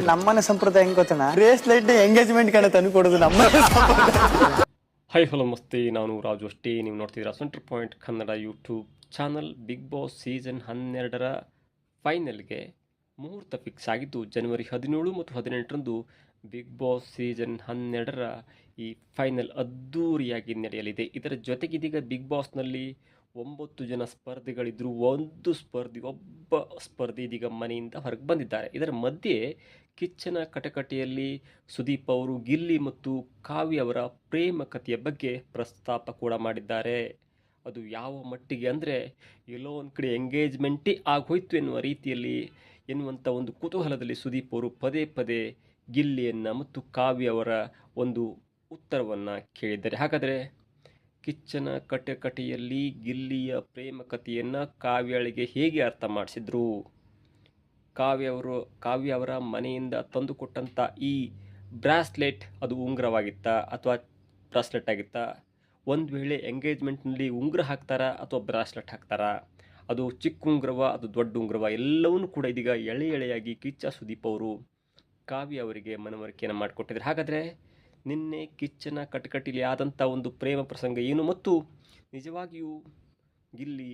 ನಮ್ಮನೆ ಸಂಪ್ರದಾಯ ಹೆಂಗ್ ಗೊತ್ತಣ್ಣ, ಬ್ರೇಸ್ಲೆಟ್ ಎಂಗೇಜ್ಮೆಂಟ್ ಕಡೆ ತಂದು ಕೊಡೋದು ನಮ್ಮನೆ ಸಂಪ್ರದಾಯ. ಹೈ ಹಲೋ ನಮಸ್ತೆ, ನಾನು ರಾಜು ಅಷ್ಟೇ. ನೀವು ನೋಡ್ತಿದ್ದೀರಾ centre point Kannada YouTube channel. Bigg Boss season 12ರ ಫೈನಲ್ಗೆ ಮುಹೂರ್ತ ಫಿಕ್ಸ್ ಆಗಿದ್ದು ಜನವರಿ 17 ಮತ್ತು 18ರಂದು ಬಿಗ್ ಬಾಸ್ ಸೀಸನ್ 12ರ ಈ ಫೈನಲ್ ಅದ್ಧೂರಿಯಾಗಿ ನಡೆಯಲಿದೆ. ಇದರ ಜೊತೆಗಿದೀಗ ಬಿಗ್ ಬಾಸ್ನಲ್ಲಿ 9 ಜನ ಸ್ಪರ್ಧಿಗಳಿದ್ದರು. ಒಬ್ಬ ಸ್ಪರ್ಧಿ ಇದೀಗ ಮನೆಯಿಂದ ಹೊರಗೆ ಬಂದಿದ್ದಾರೆ. ಇದರ ಮಧ್ಯೆ ಕಿಚ್ಚನ ಕಟಕಟೆಯಲ್ಲಿ ಸುದೀಪ್ ಅವರು ಗಿಲ್ಲಿ ಮತ್ತು ಕಾವ್ಯ ಅವರ ಪ್ರೇಮ ಕಥೆಯ ಬಗ್ಗೆ ಪ್ರಸ್ತಾಪ ಕೂಡ ಮಾಡಿದ್ದಾರೆ. ಅದು ಯಾವ ಮಟ್ಟಿಗೆ ಅಂದರೆ, ಎಲ್ಲೋ ಒಂದು ಕಡೆ ಎಂಗೇಜ್ಮೆಂಟೇ ಆಗೋಯ್ತು ಎನ್ನುವಂಥ ಒಂದು ಕುತೂಹಲದಲ್ಲಿ ಸುದೀಪ್ ಅವರು ಪದೇ ಪದೇ ಗಿಲ್ಲಿಯನ್ನು ಮತ್ತು ಕಾವ್ಯ ಅವರ ಒಂದು ಉತ್ತರವನ್ನು ಕೇಳಿದ್ದಾರೆ. ಹಾಗಾದರೆ ಕಿಚ್ಚನ ಕಟಕಟೆಯಲ್ಲಿ ಗಿಲ್ಲಿಯ ಪ್ರೇಮ ಕಥೆಯನ್ನು ಕಾವ್ಯಳಿಗೆ ಹೇಗೆ ಅರ್ಥ ಮಾಡಿಸಿದ್ರು? ಕಾವ್ಯ ಅವರ ಮನೆಯಿಂದ ತಂದುಕೊಟ್ಟಂಥ ಈ ಬ್ರಾಸ್ಲೆಟ್ ಅದು ಉಂಗುರವಾಗಿತ್ತಾ ಅಥವಾ ಬ್ರಾಸ್ಲೆಟ್ ಆಗಿತ್ತಾ? ಒಂದು ವೇಳೆ ಎಂಗೇಜ್ಮೆಂಟ್ನಲ್ಲಿ ಉಂಗುರ ಹಾಕ್ತಾರಾ ಅಥವಾ ಬ್ರಾಸ್ಲೆಟ್ ಹಾಕ್ತಾರಾ? ಅದು ಚಿಕ್ಕ ಉಂಗುರವ ಅದು ದೊಡ್ಡ ಉಂಗುರವ? ಎಲ್ಲವನ್ನೂ ಕೂಡ ಇದೀಗ ಎಳೆಯಾಗಿ ಕಿಚ್ಚ ಸುದೀಪ್ ಅವರು ಕಾವ್ಯ ಅವರಿಗೆ ಮನವರಿಕೆಯನ್ನು ಮಾಡಿಕೊಟ್ಟಿದ್ದಾರೆ. ಹಾಗಾದರೆ ನಿನ್ನೆ ಕಿಚ್ಚನ ಕಟಕಟೆಯಲ್ಲಿ ಆದಂಥ ಒಂದು ಪ್ರೇಮ ಪ್ರಸಂಗ ಏನು ಮತ್ತು ನಿಜವಾಗಿಯೂ ಗಿಲ್ಲಿ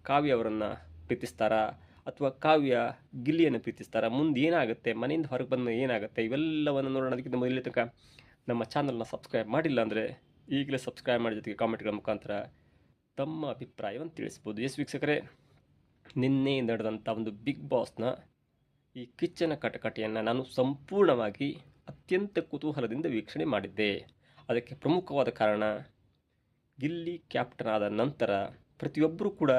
ಕಾವ್ಯ ಅವರನ್ನು ಪ್ರೀತಿಸ್ತಾರಾ ಅಥವಾ ಕಾವ್ಯ ಗಿಲ್ಲಿಯನ್ನು ಪ್ರೀತಿಸ್ತಾರಾ? ಮುಂದೆ ಏನಾಗುತ್ತೆ, ಮನೆಯಿಂದ ಹೊರಗೆ ಬಂದ ಏನಾಗುತ್ತೆ, ಇವೆಲ್ಲವನ್ನು ನೋಡೋಣ. ಅದಕ್ಕಿಂತ ಮೊದಲೇ ತನಕ ನಮ್ಮ ಚಾನಲ್ನ ಸಬ್ಸ್ಕ್ರೈಬ್ ಮಾಡಿಲ್ಲ ಅಂದರೆ ಈಗಲೇ ಸಬ್ಸ್ಕ್ರೈಬ್ ಮಾಡಿ, ಜೊತೆಗೆ ಕಾಮೆಂಟ್ಗಳ ಮುಖಾಂತರ ತಮ್ಮ ಅಭಿಪ್ರಾಯವನ್ನು ತಿಳಿಸ್ಬೋದು. ಎಸ್ ವೀಕ್ಷಕರೇ, ನಿನ್ನೆ ನಡೆದಂಥ ಒಂದು ಬಿಗ್ ಬಾಸ್ನ ಈ ಕಿಚ್ಚನ ಕಟಕಟೆಯನ್ನು ನಾನು ಸಂಪೂರ್ಣವಾಗಿ ಅತ್ಯಂತ ಕುತೂಹಲದಿಂದ ವೀಕ್ಷಣೆ ಮಾಡಿದ್ದೆ. ಅದಕ್ಕೆ ಪ್ರಮುಖವಾದ ಕಾರಣ, ಗಿಲ್ಲಿ ಕ್ಯಾಪ್ಟನ್ ಆದ ನಂತರ ಪ್ರತಿಯೊಬ್ಬರೂ ಕೂಡ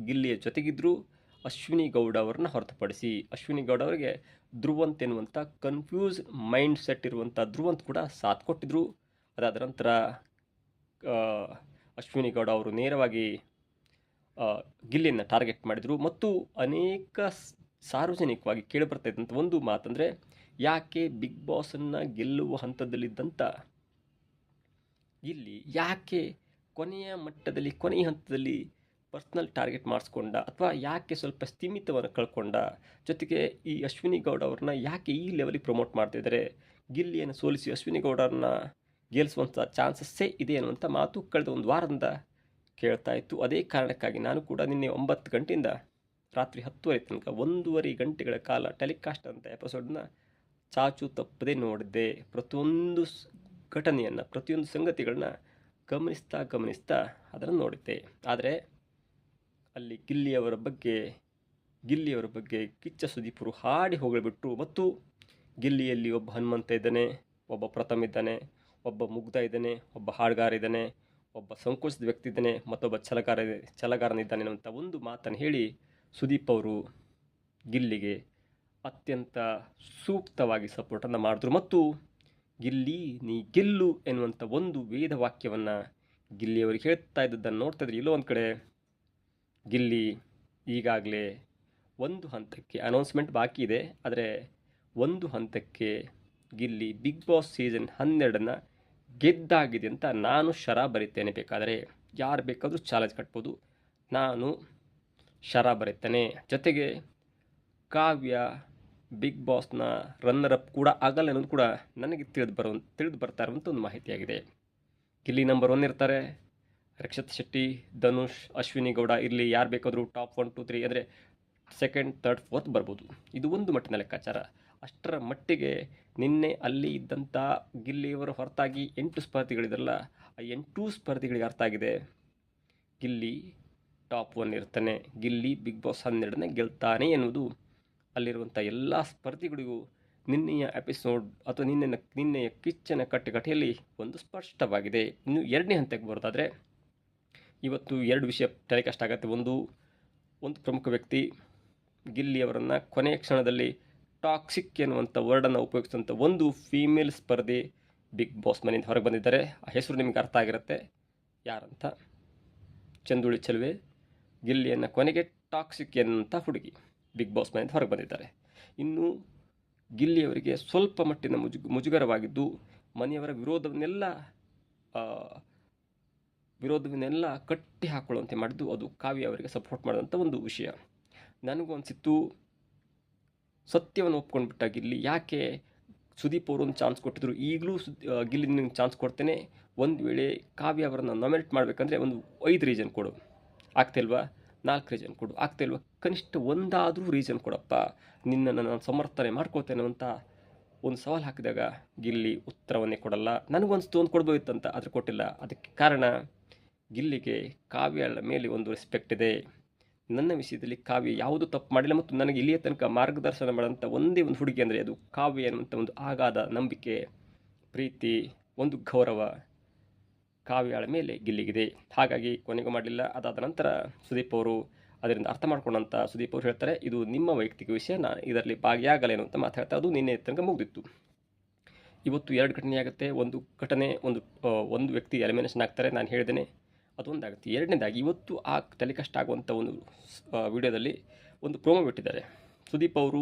ಗಿಲ್ಲಿಯ ಜೊತೆಗಿದ್ದರು, ಅಶ್ವಿನಿ ಗೌಡ ಅವರನ್ನ ಹೊರತುಪಡಿಸಿ. ಅಶ್ವಿನಿ ಗೌಡ ಅವರಿಗೆ ಧ್ರುವಂತ್ ಎನ್ನುವಂಥ ಕನ್ಫ್ಯೂಸ್ ಮೈಂಡ್ ಸೆಟ್ ಇರುವಂಥ ಧ್ರುವಂತ್ ಕೂಡ ಸಾಥ್ ಕೊಟ್ಟಿದ್ದರು. ಅದಾದ ನಂತರ ಅಶ್ವಿನಿ ಗೌಡ ಅವರು ನೇರವಾಗಿ ಗಿಲ್ಲಿಯನ್ನು ಟಾರ್ಗೆಟ್ ಮಾಡಿದರು ಮತ್ತು ಅನೇಕ ಸಾರ್ವಜನಿಕವಾಗಿ ಕೇಳಿಬರ್ತಾ ಇದ್ದಂಥ ಒಂದು ಮಾತಂದರೆ, ಯಾಕೆ ಬಿಗ್ ಬಾಸನ್ನು ಗೆಲ್ಲುವ ಹಂತದಲ್ಲಿದ್ದಂಥ ಗಿಲ್ಲಿ ಯಾಕೆ ಕೊನೆಯ ಹಂತದಲ್ಲಿ ಪರ್ಸ್ನಲ್ ಟಾರ್ಗೆಟ್ ಮಾಡಿಸ್ಕೊಂಡ, ಅಥವಾ ಯಾಕೆ ಸ್ವಲ್ಪ ಸ್ಥಿಮಿತವನ್ನು ಕಳ್ಕೊಂಡ? ಜೊತೆಗೆ ಈ ಅಶ್ವಿನಿ ಗೌಡ ಅವ್ರನ್ನ ಯಾಕೆ ಈ ಲೆವೆಲಿಗೆ ಪ್ರಮೋಟ್ ಮಾಡ್ತಿದ್ದಾರೆ? ಗಿಲ್ಲಿಯನ್ನು ಸೋಲಿಸಿ ಅಶ್ವಿನಿ ಗೌಡರನ್ನ ಗೆಲ್ಲಿಸುವಂಥ ಚಾನ್ಸಸ್ಸೇ ಇದೆ ಅನ್ನುವಂಥ ಮಾತು ಕಳೆದ ಒಂದು ವಾರದಿಂದ ಕೇಳ್ತಾ ಇತ್ತು. ಅದೇ ಕಾರಣಕ್ಕಾಗಿ ನಾನು ಕೂಡ ನಿನ್ನೆ 9 ಗಂಟೆಯಿಂದ ರಾತ್ರಿ 10:30 ತನಕ 1.5 ಗಂಟೆಗಳ ಕಾಲ ಟೆಲಿಕಾಸ್ಟ್ ಅಂತ ಎಪಿಸೋಡನ್ನ ಚಾಚು ತಪ್ಪದೆ ನೋಡಿದ್ದೆ. ಪ್ರತಿಯೊಂದು ಘಟನೆಯನ್ನು, ಪ್ರತಿಯೊಂದು ಸಂಗತಿಗಳನ್ನ ಗಮನಿಸ್ತಾ ಅದನ್ನು ನೋಡಿದ್ದೆ. ಆದರೆ ಅಲ್ಲಿ ಗಿಲ್ಲಿಯವರ ಬಗ್ಗೆ ಕಿಚ್ಚ ಸುದೀಪರು ಹಾಡಿ ಹೊಗಳಿಬಿಟ್ರು. ಮತ್ತು ಗಿಲ್ಲಿಯಲ್ಲಿ ಒಬ್ಬ ಹನುಮಂತ ಇದ್ದಾನೆ, ಒಬ್ಬ ಪ್ರಥಮ್ ಇದ್ದಾನೆ, ಒಬ್ಬ ಮುಗ್ಧ ಇದ್ದಾನೆ, ಒಬ್ಬ ಹಾಡುಗಾರ ಇದ್ದಾನೆ, ಒಬ್ಬ ಸಂಕೋಚದ ವ್ಯಕ್ತಿ ಇದ್ದಾನೆ, ಮತ್ತೊಬ್ಬ ಛಲಗಾರನಿದ್ದಾನೆ ಅನ್ನುವಂಥ ಒಂದು ಮಾತನ್ನು ಹೇಳಿ ಸುದೀಪ್ ಅವರು ಗಿಲ್ಲಿಗೆ ಅತ್ಯಂತ ಸೂಕ್ತವಾಗಿ ಸಪೋರ್ಟನ್ನು ಮಾಡಿದ್ರು. ಮತ್ತು ಗಿಲ್ಲಿ ನೀ ಗೆಲ್ಲು ಎನ್ನುವಂಥ ಒಂದು ವೇದ ವಾಕ್ಯವನ್ನು ಗಿಲ್ಲಿಯವರಿಗೆ ಹೇಳ್ತಾ ಇದ್ದದ್ದನ್ನು ನೋಡ್ತಾ ಇದ್ರೆ, ಇಲ್ಲೋ ಒಂದು ಕಡೆ ಗಿಲ್ಲಿ ಈಗಾಗಲೇ ಒಂದು ಹಂತಕ್ಕೆ ಅನೌನ್ಸ್ಮೆಂಟ್ ಬಾಕಿ ಇದೆ. ಆದರೆ ಒಂದು ಹಂತಕ್ಕೆ ಗಿಲ್ಲಿ ಬಿಗ್ ಬಾಸ್ ಸೀಸನ್ 12ನ್ನು ಗೆದ್ದಾಗಿದೆ ಅಂತ ನಾನು ಶರ ಬರಿತೇನೆ. ಬೇಕಾದರೆ ಯಾರು ಬೇಕಾದರೂ ಚಾಲೆಂಜ್ ಕಟ್ಬೋದು, ನಾನು ಶರ ಬರೀತೇನೆ. ಜೊತೆಗೆ ಕಾವ್ಯ ಬಿಗ್ ಬಾಸ್ನ ರನ್ನರ್ ಅಪ್ ಕೂಡ ಆಗಲ್ಲ ಅನ್ನೋದು ಕೂಡ ನನಗೆ ತಿಳಿದು ಬರ್ತಾ ಇರುವಂಥ ಒಂದು ಮಾಹಿತಿಯಾಗಿದೆ. ಗಿಲ್ಲಿ ನಂಬರ್ 1 ಇರ್ತಾರೆ, ರಕ್ಷಿತ್ ಶೆಟ್ಟಿ, ಧನುಷ್, ಅಶ್ವಿನಿ ಗೌಡ ಇರಲಿ, ಯಾರು ಬೇಕಾದರೂ ಟಾಪ್ 1, 2, 3 ಅಂದರೆ ಸೆಕೆಂಡ್, ಥರ್ಡ್, ಫೋರ್ತ್ ಬರ್ಬೋದು. ಇದು ಒಂದು ಮಟ್ಟಿನ ಲೆಕ್ಕಾಚಾರ. ಅಷ್ಟರ ಮಟ್ಟಿಗೆ ನಿನ್ನೆ ಅಲ್ಲಿ ಇದ್ದಂಥ ಗಿಲ್ಲಿಯವರ ಹೊರತಾಗಿ 8 ಸ್ಪರ್ಧಿಗಳಿದ್ರಲ್ಲ, ಆ 8 ಸ್ಪರ್ಧಿಗಳಿಗೆ ಅರ್ಥ ಆಗಿದೆ, ಗಿಲ್ಲಿ ಟಾಪ್ 1 ಇರ್ತಾನೆ, ಗಿಲ್ಲಿ ಬಿಗ್ ಬಾಸ್ 12ನೇ ಗೆಲ್ತಾನೆ ಎನ್ನುವುದು ಅಲ್ಲಿರುವಂಥ ಎಲ್ಲ ಸ್ಪರ್ಧಿಗಳಿಗೂ ನಿನ್ನೆಯ ಎಪಿಸೋಡ್ ಅಥವಾ ನಿನ್ನೆಯ ಕಿಚ್ಚನ ಕಟ್ಟೆಯಲ್ಲಿ ಒಂದು ಸ್ಪಷ್ಟವಾಗಿದೆ. ಇನ್ನು 2ನೇ ಹಂತಕ್ಕೆ ಬರೋದಾದರೆ, ಇವತ್ತು 2 ವಿಷಯ ಟೆಲಿಕಾಸ್ಟ್ ಆಗುತ್ತೆ. ಒಂದು ಪ್ರಮುಖ ವ್ಯಕ್ತಿ ಗಿಲ್ಲಿಯವರನ್ನು ಕೊನೆಯ ಕ್ಷಣದಲ್ಲಿ ಟಾಕ್ಸಿಕ್ ಎನ್ನುವಂಥ ವರ್ಡನ್ನು ಉಪಯೋಗಿಸಿದಂಥ ಒಂದು ಫೀಮೇಲ್ ಸ್ಪರ್ಧಿ ಬಿಗ್ ಬಾಸ್ ಮನೆಯಿಂದ ಹೊರಗೆ ಬಂದಿದ್ದಾರೆ. ಆ ಹೆಸರು ನಿಮಗೆ ಅರ್ಥ ಆಗಿರುತ್ತೆ ಯಾರಂತ. ಚಂದುಳಿ ಚೆಲುವೆ ಗಿಲ್ಲಿಯನ್ನು ಕೊನೆಗೆ ಟಾಕ್ಸಿಕ್ ಎನ್ನುವಂಥ ಹುಡುಗಿ ಬಿಗ್ ಬಾಸ್ ಮನೆಯಿಂದ ಹೊರಗೆ ಬಂದಿದ್ದಾರೆ. ಇನ್ನು ಗಿಲ್ಲಿಯವರಿಗೆ ಸ್ವಲ್ಪ ಮಟ್ಟಿನ ಮುಜುಗರವಾಗಿದ್ದು, ಮನೆಯವರ ವಿರೋಧವನ್ನೆಲ್ಲ ಕಟ್ಟಿ ಹಾಕೊಳ್ಳುವಂತೆ ಮಾಡಿದ್ದು ಅದು ಕಾವ್ಯ ಅವರಿಗೆ ಸಪೋರ್ಟ್ ಮಾಡಿದಂಥ ಒಂದು ವಿಷಯ. ನನಗೂ ಅನಿಸಿತ್ತು, ಸತ್ಯವನ್ನು ಒಪ್ಕೊಂಡ್ಬಿಟ್ಟ ಗಿಲ್ಲಿ. ಯಾಕೆ ಸುದೀಪ್ ಅವರು ಒಂದು ಚಾನ್ಸ್ ಕೊಟ್ಟಿದ್ರು, ಈಗಲೂ ಗಿಲ್ಲಿ ನಿನಗೆ ಚಾನ್ಸ್ ಕೊಡ್ತೇನೆ, ಒಂದು ವೇಳೆ ಕಾವ್ಯ ಅವರನ್ನು ನಾಮಿನೇಟ್ ಮಾಡಬೇಕಂದ್ರೆ ಒಂದು 5 ರೀಸನ್ ಕೊಡು, ಆಗ್ತಿಲ್ವಾ 4 ರೀಸನ್ ಕೊಡು, ಆಗ್ತಿಲ್ವಾ ಕನಿಷ್ಠ ಒಂದಾದರೂ ರೀಸನ್ ಕೊಡಪ್ಪ, ನಿನ್ನನ್ನು ನಾನು ಸಮರ್ಥನೆ ಮಾಡ್ಕೋತೇನೆ ಅಂತ ಒಂದು ಸವಾಲು ಹಾಕಿದಾಗ ಗಿಲ್ಲಿ ಉತ್ತರವನ್ನೇ ಕೊಡಲ್ಲ. ನನಗೊಂದು ಕೊಡ್ಬೋದಿತ್ತಂತ, ಆದರೆ ಕೊಟ್ಟಿಲ್ಲ. ಅದಕ್ಕೆ ಕಾರಣ ಗಿಲ್ಲಿಗೆ ಕಾವ್ಯಳ ಮೇಲೆ ಒಂದು ರೆಸ್ಪೆಕ್ಟ್ ಇದೆ. ನನ್ನ ವಿಷಯದಲ್ಲಿ ಕಾವ್ಯ ಯಾವುದು ತಪ್ಪು ಮಾಡಿಲ್ಲ, ಮತ್ತು ನನಗೆ ಇಲ್ಲಿಯ ತನಕ ಮಾರ್ಗದರ್ಶನ ಮಾಡೋಂಥ ಒಂದೇ ಒಂದು ಹುಡುಗಿ ಅಂದರೆ ಅದು ಕಾವ್ಯ ಅನ್ನುವಂಥ ಒಂದು ಆಗಾಧ ನಂಬಿಕೆ, ಪ್ರೀತಿ, ಒಂದು ಗೌರವ ಕಾವ್ಯಳ ಮೇಲೆ ಗಿಲ್ಲಿಗಿದೆ. ಹಾಗಾಗಿ ಕೊನೆಗೂ ಮಾಡಲಿಲ್ಲ. ಅದಾದ ನಂತರ ಸುದೀಪ್ ಅವರು ಅದರಿಂದ ಅರ್ಥ ಮಾಡ್ಕೊಂಡಂಥ ಸುದೀಪ್ ಅವರು ಹೇಳ್ತಾರೆ, ಇದು ನಿಮ್ಮ ವೈಯಕ್ತಿಕ ವಿಷಯ, ನಾನು ಇದರಲ್ಲಿ ಭಾಗಿಯಾಗಲೇನು ಅಂತ ಮಾತಾಡ್ತಾ ಅದು ನಿನ್ನೆ ತನಕ ಮುಗಿದಿತ್ತು. ಇವತ್ತು 2 ಘಟನೆ ಆಗುತ್ತೆ. ಒಂದು ಘಟನೆ ಒಂದು ವ್ಯಕ್ತಿ ಎಲಿಮಿನೇಷನ್ ಆಗ್ತಾರೆ, ನಾನು ಹೇಳಿದ್ದೇನೆ, ಅದೊಂದಾಗುತ್ತೆ. ಎರಡನೇದಾಗಿ ಇವತ್ತು ಆ ಟೆಲಿಕಾಸ್ಟ್ ಆಗುವಂಥ ಒಂದು ವಿಡಿಯೋದಲ್ಲಿ ಒಂದು ಪ್ರೋಮೋ ಬಿಟ್ಟಿದ್ದಾರೆ. ಸುದೀಪ್ ಅವರು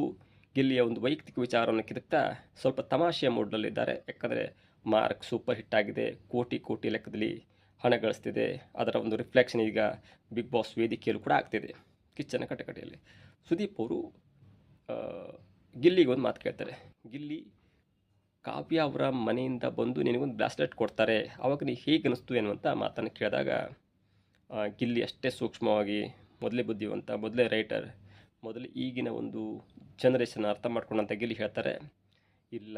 ಗಿಲ್ಲಿಯ ಒಂದು ವೈಯಕ್ತಿಕ ವಿಚಾರವನ್ನು ಕಿದುಕ್ತಾ ಸ್ವಲ್ಪ ತಮಾಷೆಯ ಮೂಡ್ನಲ್ಲಿದ್ದಾರೆ. ಯಾಕಂದರೆ ಮಾರ್ಕ್ ಸೂಪರ್ ಹಿಟ್ ಆಗಿದೆ, ಕೋಟಿ ಲೆಕ್ಕದಲ್ಲಿ ಹಣ ಗಳಿಸ್ತಿದೆ, ಅದರ ಒಂದು ರಿಫ್ಲೆಕ್ಷನ್ ಈಗ ಬಿಗ್ ಬಾಸ್ ವೇದಿಕೆಯಲ್ಲೂ ಕೂಡ ಆಗ್ತಿದೆ, ಕಿಚ್ಚನ ಕಟಕಟೆಯಲ್ಲಿ. ಸುದೀಪ್ ಅವರು ಗಿಲ್ಲಿಗೆ ಒಂದು ಮಾತು ಕೇಳ್ತಾರೆ, ಗಿಲ್ಲಿ ಕಾವ್ಯ ಅವರ ಮನೆಯಿಂದ ಬಂದು ನಿನಗೊಂದು ಬ್ರಾಸ್ಲೆಟ್ ಕೊಡ್ತಾರೆ, ಆವಾಗ ನೀ ಹೇಗೆ ಅನ್ನಿಸ್ತು ಎನ್ನುವಂಥ ಮಾತನ್ನು ಕೇಳಿದಾಗ ಗಿಲ್ಲಿ ಅಷ್ಟೇ ಸೂಕ್ಷ್ಮವಾಗಿ, ಮೊದಲೇ ಬುದ್ಧಿವಂತ, ಮೊದಲೇ ರೈಟರ್, ಮೊದಲೇ ಈಗಿನ ಒಂದು ಜನರೇಷನ್ ಅರ್ಥ ಮಾಡ್ಕೊಂಡಂಥ ಗಿಲ್ಲಿ ಹೇಳ್ತಾರೆ, ಇಲ್ಲ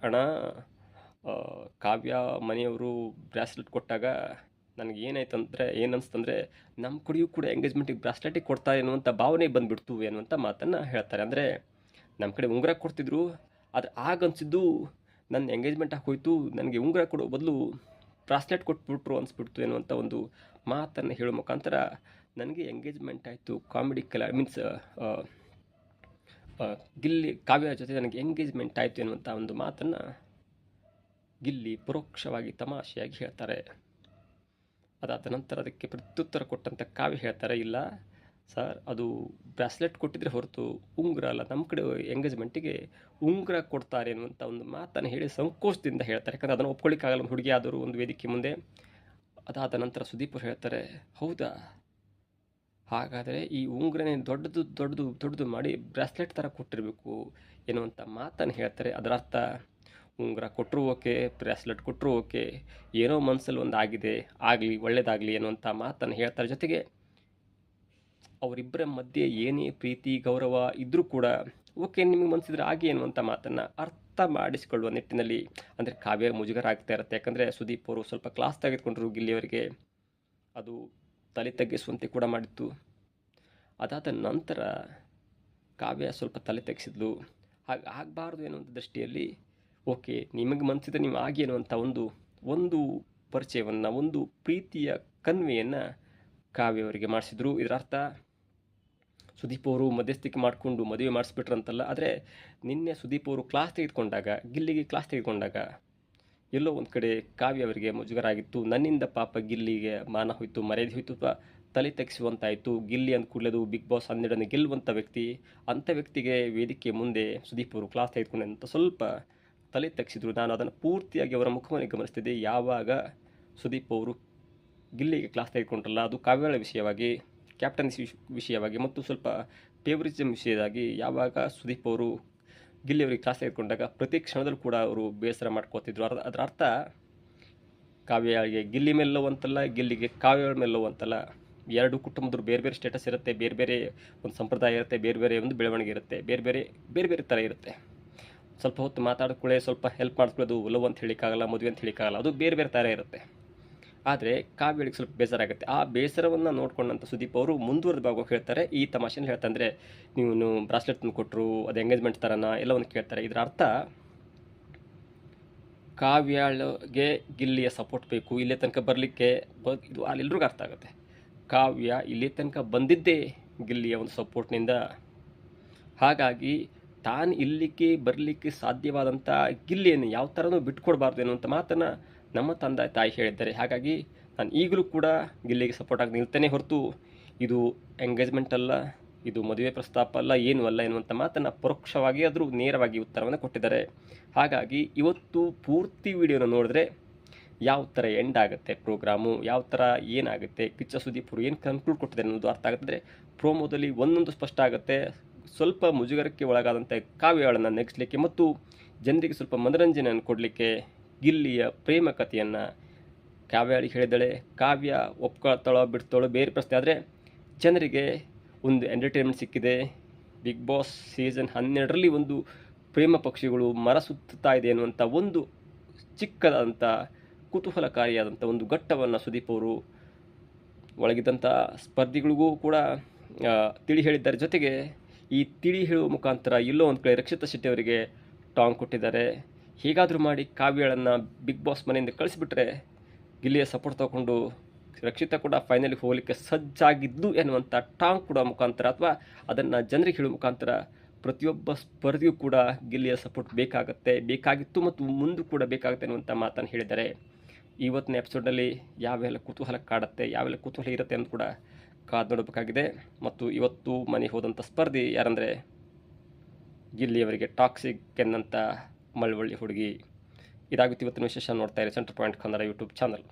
ಅಣ್ಣ, ಕಾವ್ಯ ಮನೆಯವರು ಬ್ರಾಸ್ಲೆಟ್ ಕೊಟ್ಟಾಗ ನನಗೆ ಏನನ್ಸ್ತಂದರೆ ನಮ್ಮ ಕಡೆಯೂ ಕೂಡ ಎಂಗೇಜ್ಮೆಂಟಿಗೆ ಬ್ರಾಸ್ಲೆಟಿಗೆ ಕೊಡ್ತಾರೆ ಎನ್ನುವಂಥ ಭಾವನೆ ಬಂದುಬಿಡ್ತು ಎನ್ನುವಂಥ ಮಾತನ್ನು ಹೇಳ್ತಾರೆ. ಅಂದರೆ ನಮ್ಮ ಕಡೆ ಉಂಗುರ ಕೊಡ್ತಿದ್ರು, ಆದರೆ ಆಗನ್ಸಿದ್ದು ನನ್ನ ಎಂಗೇಜ್ಮೆಂಟ್ ಆಗೋಯ್ತು, ನನಗೆ ಉಂಗುರ ಕೊಡೋ ಬದಲು ಬ್ರಾಸ್ಲೆಟ್ ಕೊಟ್ಬಿಟ್ರು ಅನಿಸ್ಬಿಡ್ತು ಎನ್ನುವಂಥ ಒಂದು ಮಾತನ್ನು ಹೇಳೋ ಮುಖಾಂತರ ನನಗೆ ಎಂಗೇಜ್ಮೆಂಟ್ ಆಯಿತು, ಕಾಮಿಡಿ ಗಿಲ್ಲಿ ಕಾವ್ಯ ಜೊತೆ ನನಗೆ ಎಂಗೇಜ್ಮೆಂಟ್ ಆಯಿತು ಎನ್ನುವಂಥ ಒಂದು ಮಾತನ್ನು ಗಿಲ್ಲಿ ಪರೋಕ್ಷವಾಗಿ ತಮಾಷೆಯಾಗಿ ಹೇಳ್ತಾರೆ. ಅದಾದ ನಂತರ ಅದಕ್ಕೆ ಪ್ರತ್ಯುತ್ತರ ಕೊಟ್ಟಂಥ ಕಾವ್ಯ ಹೇಳ್ತಾರೆ, ಇಲ್ಲ ಸರ್, ಅದು ಬ್ರಾಸ್ಲೆಟ್ ಕೊಟ್ಟಿದ್ರೆ ಹೊರತು ಉಂಗುರ ಅಲ್ಲ, ನಮ್ಮ ಕಡೆ ಎಂಗೇಜ್ಮೆಂಟಿಗೆ ಉಂಗುರ ಕೊಡ್ತಾರೆ ಅನ್ನುವಂಥ ಒಂದು ಮಾತನ್ನು ಹೇಳಿ ಸಂಕೋಚದಿಂದ ಹೇಳ್ತಾರೆ. ಯಾಕಂದರೆ ಅದನ್ನು ಒಪ್ಕೊಳ್ಳಿಕ್ಕಾಗಲ್ಲ ಒಂದು ಹುಡುಗಿ ಆದರೂ ಒಂದು ವೇದಿಕೆ ಮುಂದೆ. ಅದಾದ ನಂತರ ಸುದೀಪ್ ಅವರು ಹೇಳ್ತಾರೆ, ಹೌದಾ, ಹಾಗಾದರೆ ಈ ಉಂಗುರನೇ ದೊಡ್ಡದು ಮಾಡಿ ಬ್ರಾಸ್ಲೆಟ್ ಥರ ಕೊಟ್ಟಿರಬೇಕು ಎನ್ನುವಂಥ ಮಾತನ್ನು ಹೇಳ್ತಾರೆ. ಅದರ ಅರ್ಥ ಉಂಗುರ ಕೊಟ್ಟರು ಓಕೆ, ಬ್ರಾಸ್ಲೆಟ್ ಕೊಟ್ಟರು ಓಕೆ, ಏನೋ ಮನಸ್ಸಲ್ಲಿ ಒಂದು ಆಗಿದೆ, ಆಗಲಿ ಒಳ್ಳೆಯದಾಗಲಿ ಎನ್ನುವಂಥ ಮಾತನ್ನು ಹೇಳ್ತಾರೆ. ಜೊತೆಗೆ ಅವರಿಬ್ಬರ ಮಧ್ಯೆ ಏನೇ ಪ್ರೀತಿ ಗೌರವ ಇದ್ದರೂ ಕೂಡ ಓಕೆ, ನಿಮಗೆ ಮನಸ್ಸಿದ್ರೆ ಆಗಿ ಎನ್ನುವಂಥ ಮಾತನ್ನು ಅರ್ಥ ಮಾಡಿಸಿಕೊಳ್ಳುವ ನಿಟ್ಟಿನಲ್ಲಿ, ಅಂದರೆ ಕಾವ್ಯ ಮುಜುಗರ ಆಗ್ತಾ ಇರುತ್ತೆ. ಯಾಕಂದರೆ ಸುದೀಪ್ ಅವರು ಸ್ವಲ್ಪ ಕ್ಲಾಸ್ ತೆಗೆದುಕೊಂಡ್ರು ಗಿಲ್ಲಿಯವರಿಗೆ, ಅದು ತಲೆ ತಗ್ಗಿಸುವಂತೆ ಕೂಡ ಮಾಡಿತ್ತು. ಅದಾದ ನಂತರ ಕಾವ್ಯ ಸ್ವಲ್ಪ ತಲೆ ತೆಗೆಸಿದ್ಲು, ಹಾಗೆ ಆಗಬಾರ್ದು ಎನ್ನುವಂಥ ದೃಷ್ಟಿಯಲ್ಲಿ ಓಕೆ, ನಿಮಗೆ ಮನಸ್ಸಿದ್ರೆ ನೀವು ಆಗಿ ಎನ್ನುವಂಥ ಒಂದು ಪರಿಚಯವನ್ನು, ಒಂದು ಪ್ರೀತಿಯ ಕನ್ವೆಯನ್ನು ಕಾವ್ಯವರಿಗೆ ಮಾಡಿಸಿದ್ರು. ಇದರ ಅರ್ಥ ಸುದೀಪ್ ಅವರು ಮಧ್ಯಸ್ಥಿಕೆ ಮಾಡಿಕೊಂಡು ಮದುವೆ ಮಾಡಿಸ್ಬಿಟ್ರಂತಲ್ಲ. ಆದರೆ ನಿನ್ನೆ ಸುದೀಪ್ ಅವರು ಕ್ಲಾಸ್ ತೆಗೆದುಕೊಂಡಾಗ, ಗಿಲ್ಲಿಗೆ ಕ್ಲಾಸ್ ತೆಗೆದುಕೊಂಡಾಗ ಎಲ್ಲೋ ಒಂದು ಕಡೆ ಕಾವ್ಯ ಅವರಿಗೆ ಮುಜುಗರ ಆಗಿತ್ತು. ನನ್ನಿಂದ ಪಾಪ ಗಿಲ್ಲಿಗೆ ಮಾನ ಹೋಯಿತು, ಮರ್ಯಾದೆ ಹೋಯಿತು, ತಲೆ ತೆಗೆಸುವಂತಾಯಿತು. ಗಿಲ್ಲಿ ಅಂದ ಕೂಡಲೇ ಬಿಗ್ ಬಾಸ್ 12ನೇ ಗೆಲ್ಲುವಂಥ ವ್ಯಕ್ತಿ, ಅಂಥ ವ್ಯಕ್ತಿಗೆ ವೇದಿಕೆ ಮುಂದೆ ಸುದೀಪ್ ಅವರು ಕ್ಲಾಸ್ ತೆಗೆದುಕೊಂಡಂತ ಸ್ವಲ್ಪ ತಲೆ ತೆಗೆಸಿದ್ರು. ನಾನು ಅದನ್ನು ಪೂರ್ತಿಯಾಗಿ ಅವರ ಮುಖವನ್ನು ಗಮನಿಸ್ತಿದ್ದೆ. ಯಾವಾಗ ಸುದೀಪ್ ಅವರು ಗಿಲ್ಲಿಗೆ ಕ್ಲಾಸ್ ತೆಗೆದುಕೊಂಡ್ರಲ್ಲ, ಅದು ಕಾವ್ಯಗಳ ವಿಷಯವಾಗಿ, ಕ್ಯಾಪ್ಟನ್ಸಿ ವಿಷಯವಾಗಿ ಮತ್ತು ಸ್ವಲ್ಪ ಫೇವರಿಸಮ್ ವಿಷಯವಾಗಿ ಯಾವಾಗ ಸುದೀಪ್ ಅವರು ಗಿಲ್ಲಿಯವರಿಗೆ ಕ್ಲಾಸ್ ತೆಗೆದುಕೊಂಡಾಗ ಪ್ರತಿ ಕ್ಷಣದಲ್ಲೂ ಕೂಡ ಅವರು ಬೇಸರ ಮಾಡ್ಕೋತಿದ್ರು. ಅದರ ಅರ್ಥ ಕಾವ್ಯಗೆ ಗಿಲ್ಲಿ ಮೇಲೋ ಅಂತಲ್ಲ, ಗಿಲ್ಲಿಗೆ ಕಾವ್ಯಗಳ ಮೇಲೋ ಅಂತಲ್ಲ, ಎರಡು ಕುಟುಂಬದ್ರು ಬೇರೆ ಬೇರೆ ಸ್ಟೇಟಸ್ ಇರುತ್ತೆ, ಬೇರೆ ಬೇರೆ ಒಂದು ಸಂಪ್ರದಾಯ ಇರುತ್ತೆ, ಬೇರೆ ಬೇರೆ ಒಂದು ಬೆಳವಣಿಗೆ ಇರುತ್ತೆ, ಬೇರೆ ಬೇರೆ ಥರ ಇರುತ್ತೆ. ಸ್ವಲ್ಪ ಹೊತ್ತು ಮಾತಾಡ್ಕೊಳ್ಳೆ, ಸ್ವಲ್ಪ ಹೆಲ್ಪ್ ಮಾಡಿಸ್ಕೊಳ್ಳೋದು ಲವ್ ಅಂತ ಹೇಳಿಕ್ಕಾಗಲ್ಲ, ಮದುವೆ ಅಂತ ಹೇಳಿಕ್ಕಾಗಲ್ಲ, ಅದು ಬೇರೆ ಬೇರೆ ಥರ ಇರುತ್ತೆ. ಆದರೆ ಕಾವ್ಯಳಿಗೆ ಸ್ವಲ್ಪ ಬೇಸರ ಆಗುತ್ತೆ. ಆ ಬೇಸರವನ್ನು ನೋಡ್ಕೊಂಡಂಥ ಸುದೀಪ್ ಅವರು ಮುಂದುವರೆದ ಭಾಗ ಹೇಳ್ತಾರೆ, ಈ ತಮಾಷೆನ ಹೇಳ್ತಾರೆ. ಅಂದರೆ ನೀವು ಬ್ರಾಸ್ಲೆಟ್ ತಂದು ಕೊಟ್ಟರು, ಅದು ಎಂಗೇಜ್ಮೆಂಟ್ ಥರನ ಎಲ್ಲವನ್ನು ಕೇಳ್ತಾರೆ. ಇದರ ಅರ್ಥ ಕಾವ್ಯಗೆ ಗಿಲ್ಲಿಯ ಸಪೋರ್ಟ್ ಬೇಕು, ಇಲ್ಲೇ ತನಕ ಬರಲಿಕ್ಕೆ ಇದು ಅಲ್ಲೆಲ್ರಿಗೂ ಅರ್ಥ ಆಗುತ್ತೆ. ಕಾವ್ಯ ಇಲ್ಲಿ ತನಕ ಬಂದಿದ್ದೇ ಗಿಲ್ಲಿಯ ಒಂದು ಸಪೋರ್ಟ್ನಿಂದ. ಹಾಗಾಗಿ ತಾನು ಇಲ್ಲಿಗೆ ಬರಲಿಕ್ಕೆ ಸಾಧ್ಯವಾದಂಥ ಗಿಲ್ಲಿಯನ್ನು ಯಾವ ಥರನೂ ಬಿಟ್ಕೊಡ್ಬಾರ್ದು ಎನ್ನುವಂಥ ಮಾತನ್ನು ನಮ್ಮ ತಂದೆ ತಾಯಿ ಹೇಳಿದ್ದಾರೆ. ಹಾಗಾಗಿ ನಾನು ಈಗಲೂ ಕೂಡ ಗಿಲ್ಲಿಗೆ ಸಪೋರ್ಟ್ ಆಗಿ ನಿಲ್ತೇನೆ ಹೊರತು ಇದು ಎಂಗೇಜ್ಮೆಂಟ್ ಅಲ್ಲ, ಇದು ಮದುವೆ ಪ್ರಸ್ತಾಪ ಅಲ್ಲ, ಏನೂ ಅಲ್ಲ ಎನ್ನುವಂಥ ಮಾತನ್ನು ಪರೋಕ್ಷವಾಗಿ ಆದರೂ ನೇರವಾಗಿ ಉತ್ತರವನ್ನು ಕೊಟ್ಟಿದ್ದಾರೆ. ಹಾಗಾಗಿ ಇವತ್ತು ಪೂರ್ತಿ ವಿಡಿಯೋನ ನೋಡಿದ್ರೆ ಯಾವ ಥರ ಎಂಡ್ ಆಗುತ್ತೆ ಪ್ರೋಗ್ರಾಮು, ಯಾವ ಥರ ಏನಾಗುತ್ತೆ, ಕಿಚ್ಚ ಸುದೀಪ್ ಅವರು ಏನು ಕನ್ಕ್ಲೂಡ್ ಕೊಟ್ಟಿದ್ದಾರೆ ಅನ್ನೋದು ಅರ್ಥ ಆಗುತ್ತೆ. ಪ್ರೋಮೋದಲ್ಲಿ ಒಂದೊಂದು ಸ್ಪಷ್ಟ ಆಗುತ್ತೆ. ಸ್ವಲ್ಪ ಮುಜುಗರಕ್ಕೆ ಒಳಗಾದಂಥ ಕಾವ್ಯಗಳನ್ನು ನೆಗೆಸಲಿಕ್ಕೆ ಮತ್ತು ಜನರಿಗೆ ಸ್ವಲ್ಪ ಮನರಂಜನೆಯನ್ನು ಕೊಡಲಿಕ್ಕೆ ಗಿಲ್ಲಿಯ ಪ್ರೇಮ ಕಥೆಯನ್ನು ಕಾವ್ಯಾಳಿಗೆ ಹೇಳಿದಳೆ. ಕಾವ್ಯ ಒಪ್ಕೊಳ್ತಾಳೋ ಬಿಡ್ತಾಳೋ ಬೇರೆ ಪ್ರಶ್ನೆ, ಆದರೆ ಜನರಿಗೆ ಒಂದು ಎಂಟರ್ಟೈನ್ಮೆಂಟ್ ಸಿಕ್ಕಿದೆ. ಬಿಗ್ ಬಾಸ್ ಸೀಸನ್ 12ರಲ್ಲಿ ಒಂದು ಪ್ರೇಮ ಪಕ್ಷಿಗಳು ಮರ ಸುತ್ತುತ್ತಾ ಇದೆ ಅನ್ನುವಂಥ ಒಂದು ಚಿಕ್ಕದಾದಂಥ ಕುತೂಹಲಕಾರಿಯಾದಂಥ ಒಂದು ಘಟ್ಟವನ್ನು ಸುದೀಪ್ ಅವರು ಒಳಗಿದ್ದಂಥ ಸ್ಪರ್ಧಿಗಳಿಗೂ ಕೂಡ ತಿಳಿ ಹೇಳಿದ್ದಾರೆ. ಜೊತೆಗೆ ಈ ತಿಳಿ ಹೇಳುವ ಮುಖಾಂತರ ಎಲ್ಲೋ ಒಂದು ಕಡೆ ರಕ್ಷಿತಾ ಶೆಟ್ಟಿ ಅವರಿಗೆ ಟಾಂಗ್ ಕೊಟ್ಟಿದ್ದಾರೆ. ಹೇಗಾದರೂ ಮಾಡಿ ಕಾವ್ಯಗಳನ್ನು ಬಿಗ್ ಬಾಸ್ ಮನೆಯಿಂದ ಕಳಿಸಿಬಿಟ್ರೆ ಗಿಲ್ಲಿಯ ಸಪೋರ್ಟ್ ತಗೊಂಡು ರಕ್ಷಿತಾ ಕೂಡ ಫೈನಲಿಗೆ ಹೋಗಲಿಕ್ಕೆ ಸಜ್ಜಾಗಿದ್ದು ಎನ್ನುವಂಥ ಟಾಂಗ್ ಕೊಡೋ ಮುಖಾಂತರ ಅಥವಾ ಅದನ್ನು ಜನರಿಗೆ ಹೇಳುವ ಮುಖಾಂತರ ಪ್ರತಿಯೊಬ್ಬ ಸ್ಪರ್ಧಿಯೂ ಕೂಡ ಗಿಲ್ಲಿಯ ಸಪೋರ್ಟ್ ಬೇಕಾಗಿತ್ತು ಮತ್ತು ಮುಂದೆ ಕೂಡ ಬೇಕಾಗುತ್ತೆ ಅನ್ನುವಂಥ ಮಾತನ್ನು ಹೇಳಿದ್ದಾರೆ. ಇವತ್ತಿನ ಎಪಿಸೋಡ್ನಲ್ಲಿ ಯಾವೆಲ್ಲ ಕುತೂಹಲ ಕಾಡುತ್ತೆ, ಯಾವೆಲ್ಲ ಕುತೂಹಲ ಇರುತ್ತೆ ಅಂತ ಕೂಡ ಕಾದು ನೋಡಬೇಕಾಗಿದೆ. ಮತ್ತು ಇವತ್ತು ಮನೆಗೆ ಹೋದಂಥ ಸ್ಪರ್ಧಿ ಯಾರಂದರೆ ಗಿಲ್ಲಿಯವರಿಗೆ ಟಾಕ್ಸಿಕ್ ಎನ್ನಂಥ ಮಳವಳ್ಳಿ ಹುಡುಗಿ. ಇದಾಗುತ್ತೆ ಇವತ್ತಿನ ವಿಶೇಷ. ನೋಡ್ತಾ ಇರಿ centre point Kannada YouTube channel.